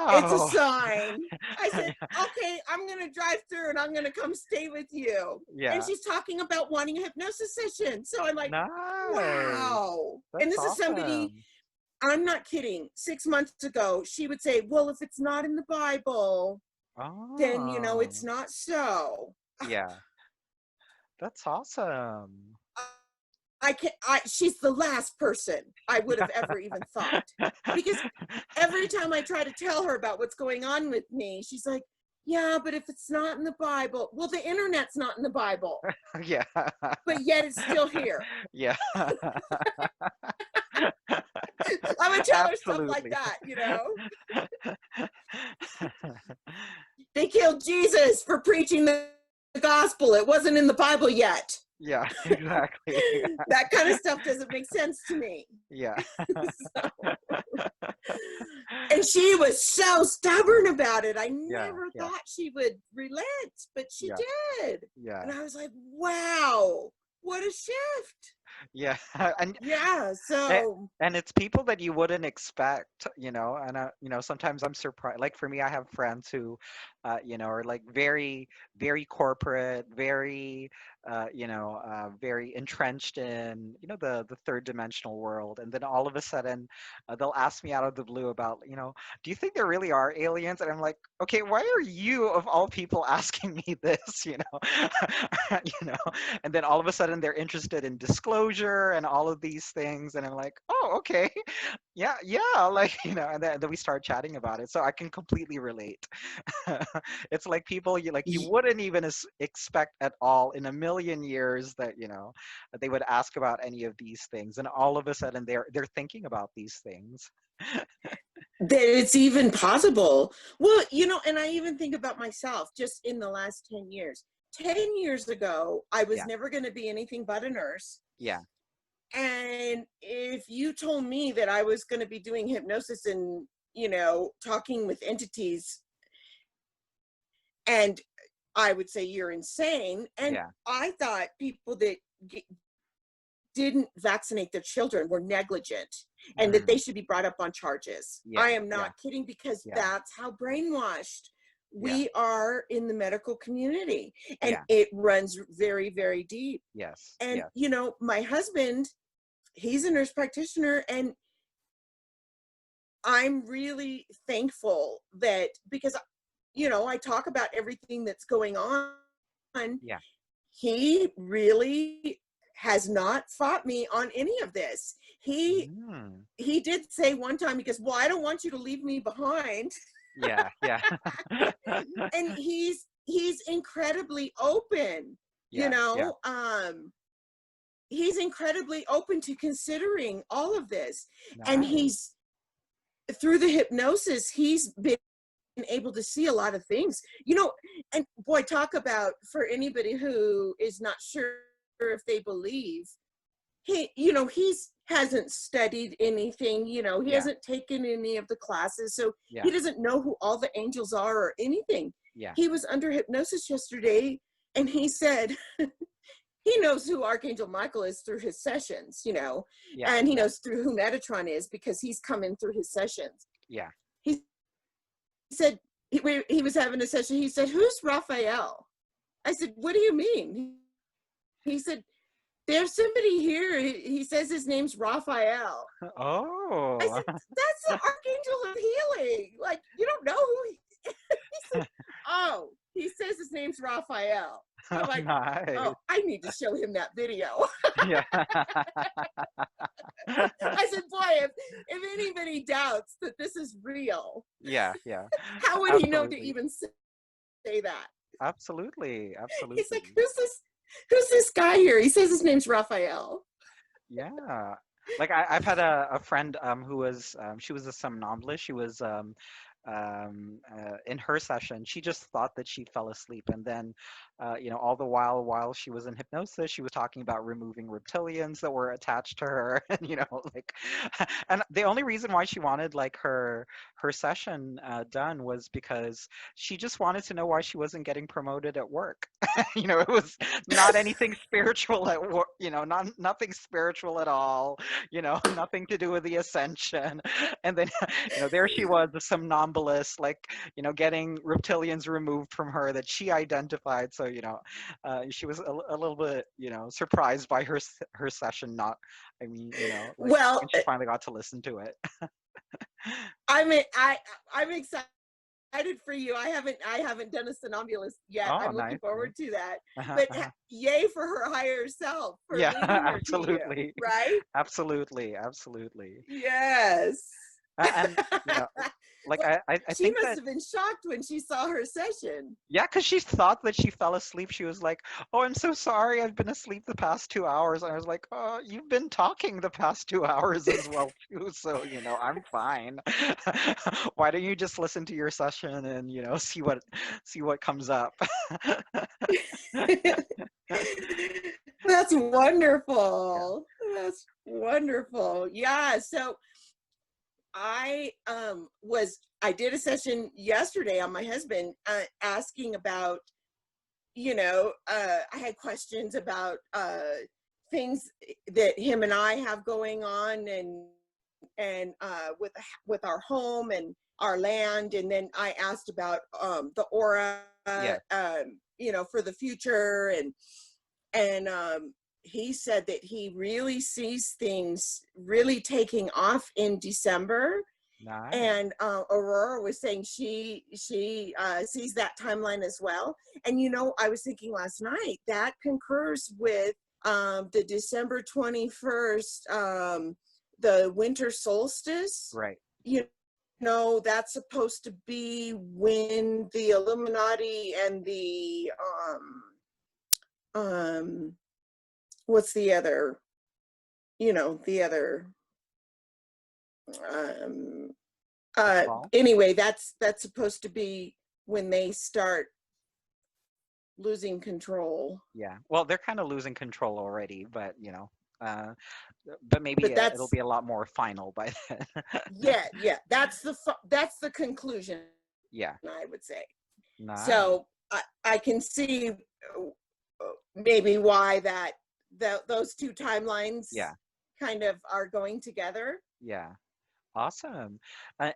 it's a wow. sign. I said, okay, I'm going to drive through and I'm going to come stay with you. And Yeah, she's talking about wanting a hypnosis session. So I'm like, nice, wow. And that's this is somebody, awesome. I'm not kidding. 6 months ago, she would say, well, if it's not in the Bible, then, it's Oh, not so. yeah, that's awesome. She's the last person I would have ever even thought. Because every time I try to tell her about what's going on with me, she's like, yeah, but if it's not in the Bible, well, the internet's not in the Bible, Yeah. but yet it's still here. Yeah. I would tell her stuff like Absolutely. that. They killed Jesus for preaching the gospel. It wasn't in the Bible yet. Yeah, exactly. That kind of stuff doesn't make sense to me. Yeah. So, and she was so stubborn about it. I Yeah, never yeah, thought she would relent, but she yeah, did. yeah, And I was like, wow, what a shift. yeah. And Yeah. A- So, and it's people that you wouldn't expect, and sometimes I'm surprised. Like, for me, I have friends who, are, like, very, very corporate, very, very entrenched in, the third dimensional world. And then all of a sudden, they'll ask me out of the blue about, do you think there really are aliens? And I'm like, okay, why are you, of all people, asking me this? You know, and then all of a sudden they're interested in disclosure and all of these things, and I'm like, oh, okay. Yeah, yeah, like, and then we start chatting about it, so I can completely relate. It's like people you wouldn't even expect at all in a million years that that they would ask about any of these things, and all of a sudden they're thinking about these things. that it's even possible. Well, and I even think about myself just in the last 10 years. 10 years ago, I was Yeah, never going to be anything but a nurse. yeah, And if you told me that I was going to be doing hypnosis and, talking with entities, and I would say you're insane. And yeah, I thought people that didn't vaccinate their children were negligent, and that they should be brought up on charges. Yeah, I am yeah, not kidding, because yeah, that's how brainwashed yeah, we are in the medical community, and yeah, it runs very, very deep. yes, And yes. my husband, he's a nurse practitioner, and I'm really thankful that, because I talk about everything that's going on. Yeah. He really has not fought me on any of this. Mm. He did say one time, he goes, well, I don't want you to leave me behind. Yeah, yeah. And he's incredibly open, you Yeah, yeah. know. He's incredibly open to considering all of this. And Nice. he's, through the hypnosis, he's been able to see a lot of things, and boy, talk about, for anybody who is not sure if they believe, he's hasn't studied anything, he Yeah, hasn't taken any of the classes, so yeah, he doesn't know who all the angels are or anything. yeah, He was under hypnosis yesterday, and he said he knows who Archangel Michael is through his sessions, yeah, and he yeah, knows through who Metatron is, because he's come in through his sessions. yeah. He said, he was having a session, he said, who's Raphael? I said, what do you mean? He said, there's somebody here, he says his name's Raphael. I Oh, said, that's the Archangel of Healing. Like, you don't know who he said, oh, he says his name's Raphael. I'm like, nice. oh, I need to show him that video. Yeah. I said, boy, if anybody doubts that this is real, Yeah, yeah. how would he know to Absolutely. even say that? Absolutely. He's like, Absolutely. who's this guy here? He says his name's Raphael. Yeah. Like I've had a friend who was she was a somnambulist. She was in her session, she just thought that she fell asleep, and then all the while she was in hypnosis, she was talking about removing reptilians that were attached to her, and like, and the only reason why she wanted like her session done was because she just wanted to know why she wasn't getting promoted at work. It was not anything spiritual at work, nothing spiritual at all, nothing to do with the ascension. And then there she was, the somnambulist, like, getting reptilians removed from her that she identified. So, she was a little bit, surprised by her session. Not, I mean, like Well, when she finally got to listen to it. I mean, I'm excited for you. I haven't done a somnambulist yet. Oh, I'm looking nice. forward to that. Nice. But yay for her higher self for Yeah, leading her to you, absolutely. right? Absolutely. Absolutely. Yes. And, like, Well, I she think must that, have been shocked when she saw her session. yeah, because she thought that she fell asleep. She was like, "Oh, I'm so sorry. I've been asleep the past 2 hours." And I was like, "Oh, you've been talking the past 2 hours as well too. So, I'm fine. Why don't you just listen to your session and, see what comes up?" That's Yeah. wonderful. That's wonderful. Yeah. So I did a session yesterday on my husband, asking about, I had questions about things that him and I have going on, and with our home and our land, and then I asked about the aura, Yeah. for the future, and he said that he really sees things really taking off in December. Nice. And Aurora was saying she sees that timeline as well. And I was thinking last night that concurs with the December 21st, the winter solstice. Right. You that's supposed to be when the Illuminati and the what's the other, the other, um Fall. anyway, that's supposed to be when they start losing control. Yeah. Well, they're kind of losing control already, but uh, but maybe But it'll that's, be a lot more final by then. yeah, that's the conclusion, Yeah. I would say. Nice. So I can see maybe why those two timelines Yeah. kind of are going together. Yeah. Awesome. And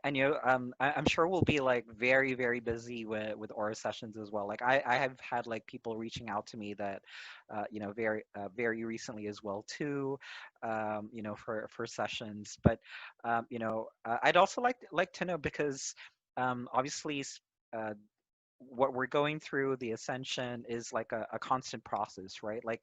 I'm sure we'll be like very, very busy with aura sessions as well. Like I have had like people reaching out to me that, very, very recently as well too, for sessions. But, I'd also like to know because, obviously, uh, what we're going through the ascension is like a constant process, right? Like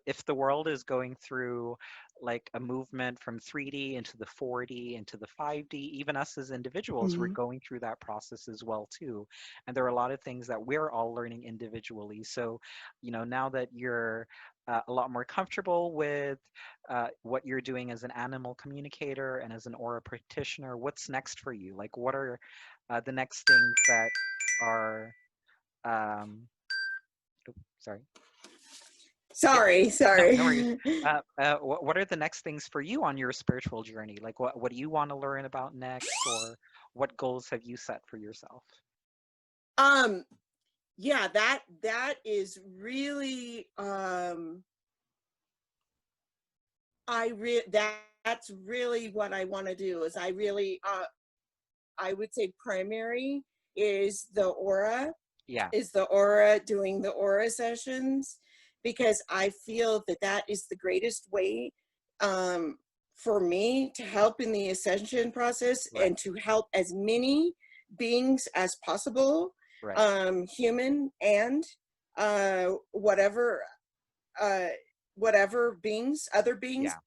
if the world is going through like a movement from 3D into the 4D into the 5D, even us as individuals, we're Mhm. going through that process as well too. And there are a lot of things that we're all learning individually. So now that you're a lot more comfortable with what you're doing as an animal communicator and as an aura practitioner, what's next for you? Like what are the next things that are um, sorry. Yeah, Sorry, no worries. sorry. What are the next things for you on your spiritual journey? Like, what do you want to learn about next, or what goals have you set for yourself? um yeah, that is really that's really what I want to do. Is I really I would say primary is the aura, Yeah, doing the aura sessions, because I feel that that is the greatest way um, for me to help in the ascension process right, and to help as many beings as possible, right. human and whatever uh, whatever beings, other beings Yeah,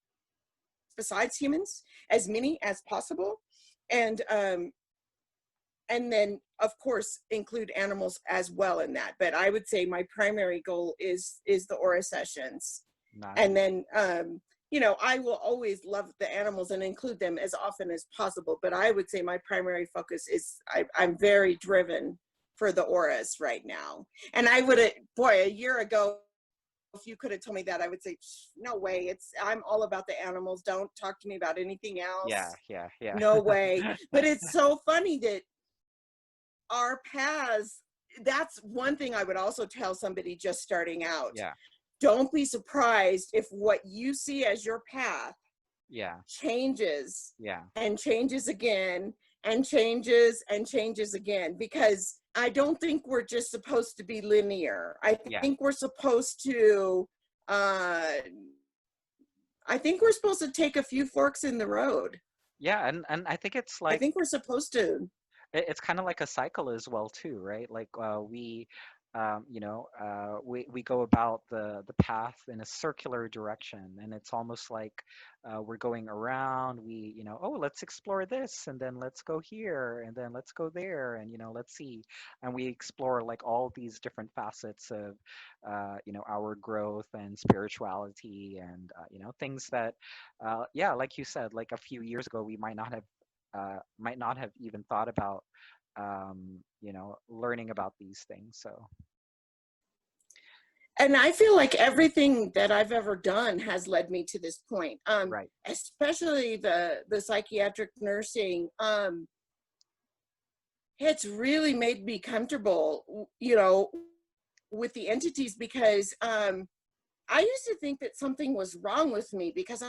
besides humans, as many as possible, and then of course include animals as well in that. But I would say my primary goal is the aura sessions. And nice. then I will always love the animals and include them as often as possible, but I would say my primary focus is I'm very driven for the auras right now. And I would have, boy, a year ago, if you could have told me that, I would say no way. I'm all about the animals, don't talk to me about anything Yeah, else. yeah, yeah, No way. But it's so funny that our paths, that's one thing I would also tell somebody just starting out. yeah, Don't be surprised if what you see as your path yeah, changes yeah, and changes again and changes and changes again, because I don't think we're just supposed to be linear. yeah, Think we're supposed to uh I think we're supposed to take a few forks in the road. yeah. And I think it's I like think we're supposed to. it's kind of like a cycle as well too, right? Like we go about the path in a circular direction, and it's almost like we're going around. We oh, let's explore this, and then let's go here, and then let's go there, and let's see, and we explore like all these different facets of our growth and spirituality, and things that yeah, like you said, like a few years ago we might not have even thought about learning about these things. So And I feel like everything that I've ever done has led me to this point. right, Especially the psychiatric nursing. It's really made me comfortable, with the entities, because I used to think that something was wrong with me because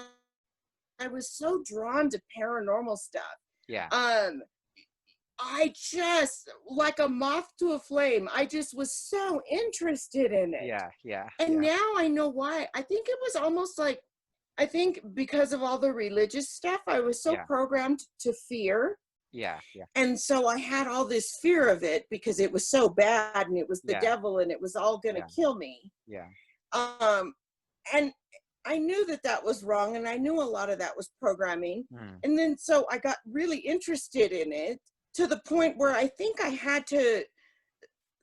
I was so drawn to paranormal stuff. yeah, Um, I just, like a moth to a flame, I just was so interested in it. yeah, yeah, And yeah, now I know why. I think it was almost like, I think because of all the religious stuff, I was so yeah, programmed to fear. yeah, yeah, And so I had all this fear of it because it was so bad and it was the yeah, devil and it was all going to yeah, kill me. yeah, Um, and I knew that that was wrong, and I knew a lot of that was programming. mm, And then so I got really interested in it to the point where I think I had to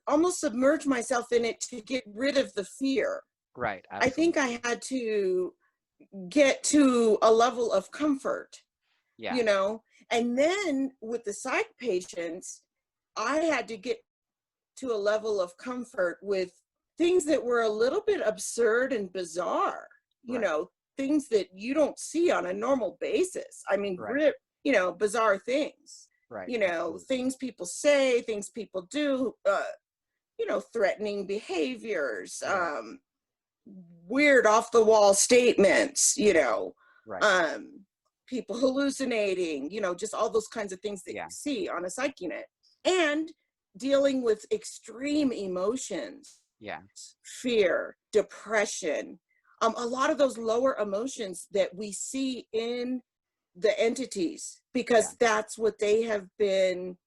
almost submerge myself in it to get rid of the fear. right, I think absolutely, I had to get to a level of comfort, yeah, you know? And then with the psych patients, I had to get to a level of comfort with things that were a little bit absurd and bizarre, right, things that you don't see on a normal basis. I mean, right, bizarre things, right, absolutely, things people say, things people do, threatening behaviors, yeah, weird off the wall statements, Right. people hallucinating, just all those kinds of things that Yeah. you see on a psych unit, and dealing with extreme emotions, Yeah. fear, depression, a lot of those lower emotions that we see in the entities, Yeah. because that's what they have been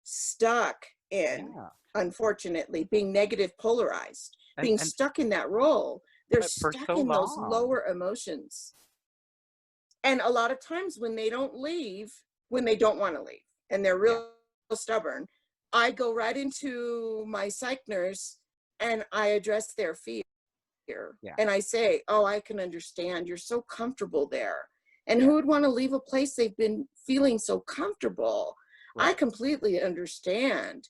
stuck in, Yeah. unfortunately, being negative polarized, being And stuck in that role. They're for stuck so in those long. lower emotions. And a lot of times when they don't leave, when they don't want to leave, and they're Yeah. real stubborn, I go right into my psych nurse and I address their fear. Yeah. And I say, oh, I can understand. You're so comfortable there. And Yeah. who would want to leave a place they've been feeling so comfortable? I Right. completely understand.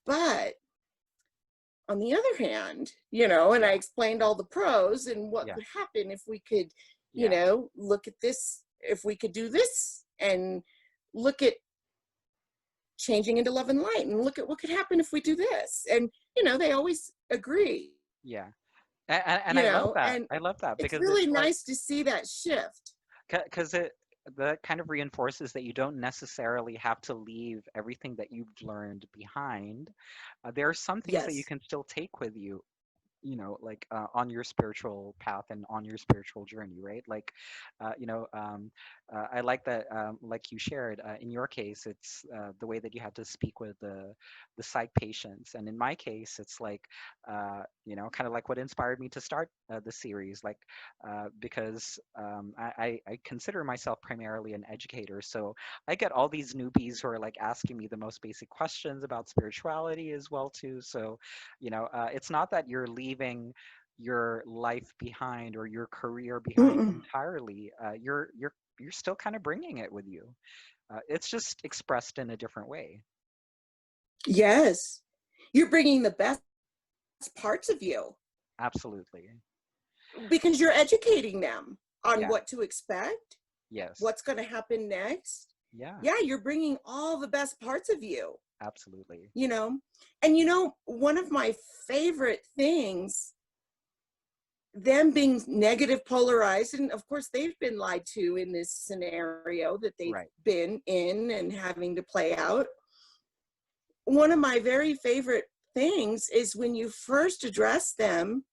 But on the other hand, and I Yeah. explained all the pros and what Yeah. could happen if we could, Yeah. look at this, if we could do this, and look at changing into love and light, and look at what could happen if we do this. And, they always agree, Yeah. And I love that. and I love that it's because really it's like, nice to see that shift. because it that kind of reinforces that you don't necessarily have to leave everything that you've learned behind. There are some things that you Yes. can still take with you, like on your spiritual path and on your spiritual journey, right? Like, I like that, like you shared, in your case, it's the way that you had to speak with the psych patients, and in my case, it's like, kind of like what inspired me to start the series, like, because I consider myself primarily an educator, so I get all these newbies who are like asking me the most basic questions about spirituality as well too. So it's not that you're leaving your life behind or your career behind Mm-mm. entirely. You're still kind of bringing it with you. It's just expressed in a different way. Yes. You're bringing the best parts of you, Absolutely. because you're educating them on Yeah. what to expect, Yes. what's going to happen next. Yeah. Yeah, you're bringing all the best parts of you, Absolutely. you know. And one of my favorite things, them being negative polarized, and of course they've been lied to in this scenario that they've Right. been in and having to play out. One of my very favorite things is when you first address them,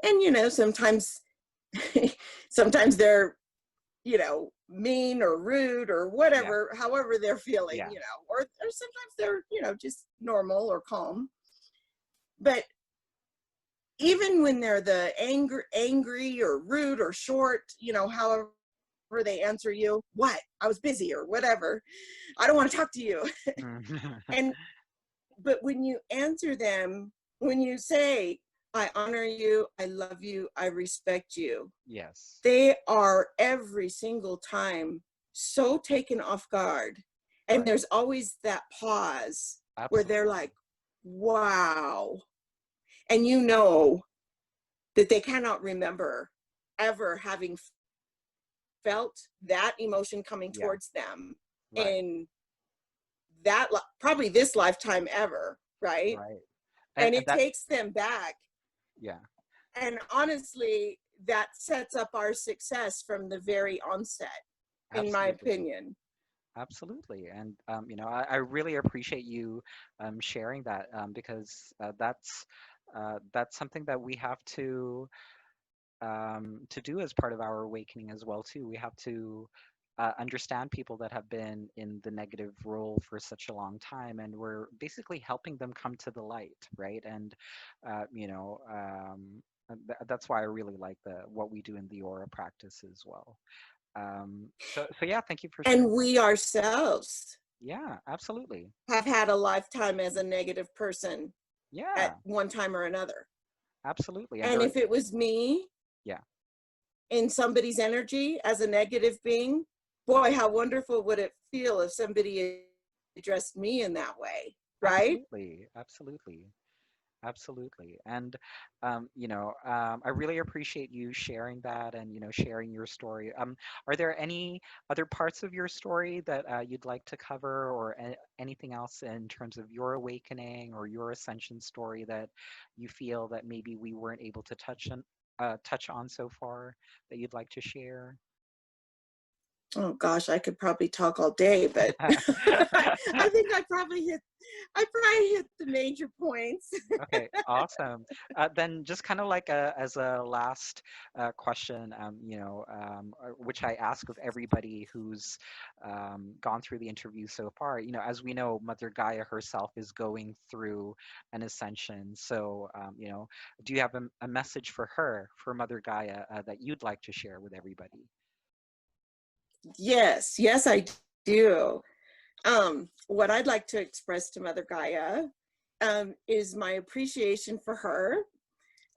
and sometimes sometimes they're mean or rude or Yeah. whatever, however they're feeling, Yeah. or sometimes they're just normal or calm. But even when they're the angry or rude or short, however they answer you, what, I was busy or whatever, I don't want to talk to you. And but when you answer them, when you say, I honor you, I love you, I respect you, Yes. they are every single time so taken off guard. And Right. there's always that pause where they're Absolutely. like, wow. And that they cannot remember ever having felt that emotion coming Yeah. towards them Right. in that probably this lifetime ever, right? Right. And And it that, takes them back. yeah. And honestly, that sets up our success from the very onset, in my Absolutely. opinion. Absolutely. And, I really appreciate you sharing that, because that's something that we have to do as part of our awakening as well too. We have to understand people that have been in the negative role for such a long time, and we're basically helping them come to the light, right? And that's why I really like the what we do in the aura practice as well. So yeah, thank you for And sharing that. we ourselves Yeah, absolutely. have had a lifetime as a negative person at Yeah, one time or another. absolutely. And And there, if it was me yeah, in somebody's energy as a negative being, boy, how wonderful would it feel if somebody addressed me in that way, right? absolutely, absolutely. Absolutely. And, I really appreciate you sharing that and, sharing your story. Are there any other parts of your story that you'd like to cover, or anything else in terms of your awakening or your ascension story that you feel that maybe we weren't able to touch on so far that you'd like to share? Oh gosh, I could probably talk all day, but I think I probably hit the major points. Okay, awesome. Then just kind of like as a last question, which I ask of everybody who's gone through the interview so far. As we know, Mother Gaia herself is going through an ascension. So, do you have a message for her, for Mother Gaia, that you'd like to share with everybody? Yes, yes, I do. What I'd like to express to Mother Gaia is my appreciation for her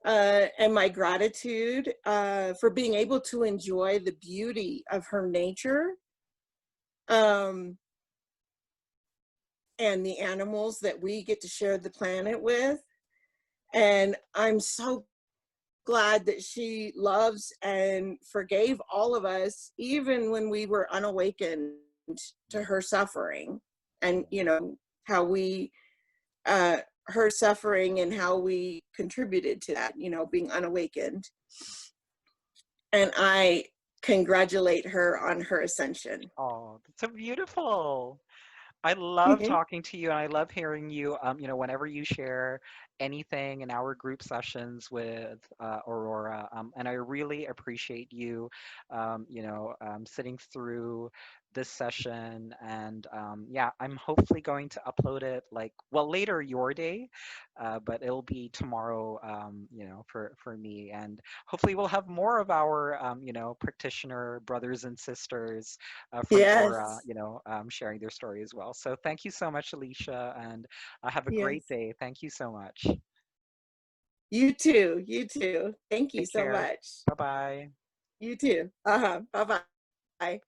and my gratitude for being able to enjoy the beauty of her nature um, and the animals that we get to share the planet with. And I'm so glad that she loves and forgave all of us, even when we were unawakened to her suffering. And, how we, her suffering and how we contributed to that, being unawakened. And I congratulate her on her ascension. Oh, that's so beautiful. I love talking to you, and I love hearing you. Whenever you share anything in our group sessions with Aurora, and I really appreciate you, sitting through this session. And yeah, I'm hopefully going to upload it like, well, later your day, but it'll be tomorrow, for me. And hopefully we'll have more of our, practitioner brothers and sisters from Aura, Yes, sharing their story as well. So thank you so much, Alicia, and have a great yes. day. Thank you so much. You too. You too. Thank you Take so care. much. Bye bye. You too. Bye bye.